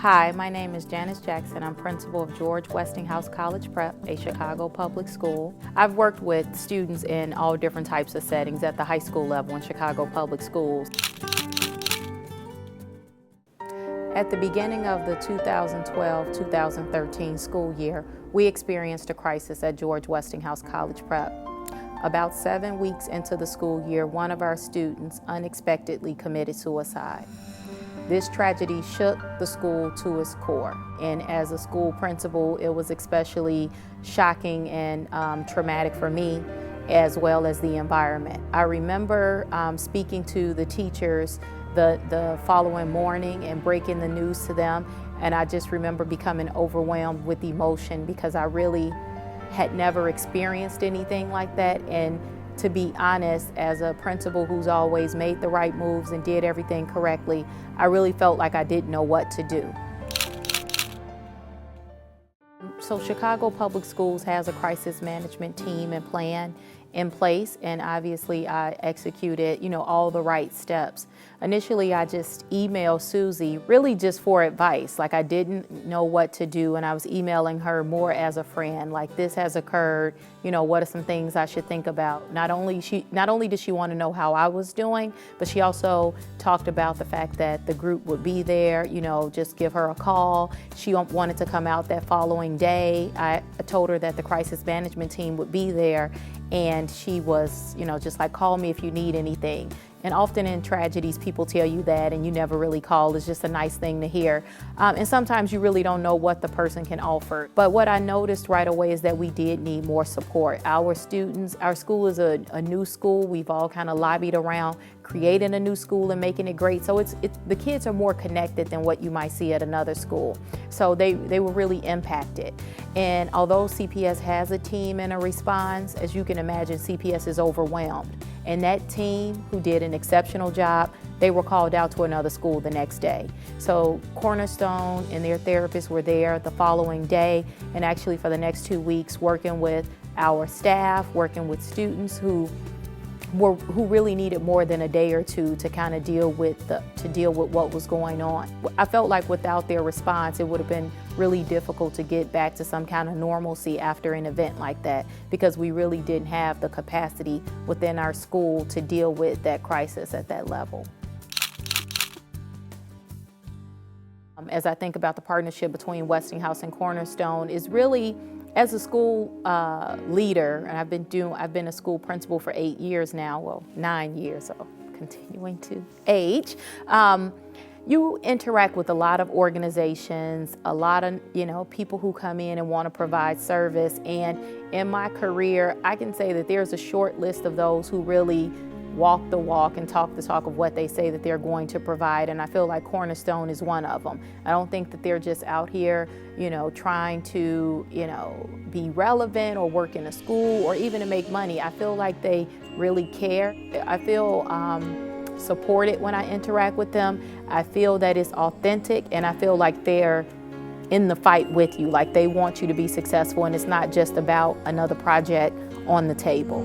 Hi, my name is Janice Jackson. I'm principal of George Westinghouse College Prep, a Chicago public school. I've worked with students in all different types of settings at the high school level in Chicago public schools. At the beginning of the 2012-2013 school year, we experienced a crisis at George Westinghouse College Prep. About 7 weeks into the school year, one of our students unexpectedly committed suicide. This tragedy shook the school to its core, and as a school principal, it was especially shocking and traumatic for me, as well as the environment. I remember speaking to the teachers the following morning and breaking the news to them, and I just remember becoming overwhelmed with emotion because I really had never experienced anything like that. And to be honest, as a principal who's always made the right moves and did everything correctly, I really felt like I didn't know what to do. So Chicago Public Schools has a crisis management team and plan in place, and obviously I executed, all the right steps. Initially, I just emailed Susie really just for advice. Like, I didn't know what to do, and I was emailing her more as a friend, like, this has occurred, what are some things I should think about? Not only did she want to know how I was doing, but she also talked about the fact that the group would be there, just give her a call. She wanted to come out that following day. I told her that the crisis management team would be there, and she was, just like, call me if you need anything. And often in tragedies, people tell you that and you never really call. It's just a nice thing to hear. And sometimes you really don't know what the person can offer. But what I noticed right away is that we did need more support. Our school is a new school. We've all kind of lobbied around creating a new school and making it great. So the kids are more connected than what you might see at another school. So they were really impacted. And although CPS has a team and a response, as you can imagine, CPS is overwhelmed. And that team, who did an exceptional job, they were called out to another school the next day. So Cornerstone and their therapists were there the following day, and actually for the next 2 weeks working with our staff, working with students who really needed more than a day or two to kind of deal with what was going on. I felt like without their response, it would have been really difficult to get back to some kind of normalcy after an event like that, because we really didn't have the capacity within our school to deal with that crisis at that level. As I think about the partnership between Westinghouse and Cornerstone, is really, as a school leader, and I've been a school principal for 8 years now, well, 9 years, so continuing to age. You interact with a lot of organizations, a lot of people who come in and want to provide service. And in my career, I can say that there's a short list of those who really walk the walk and talk the talk of what they say that they're going to provide, and I feel like Cornerstone is one of them. I don't think that they're just out here, trying to, be relevant or work in a school or even to make money. I feel like they really care. I feel supported when I interact with them. I feel that it's authentic, and I feel like they're in the fight with you, like they want you to be successful, and it's not just about another project on the table.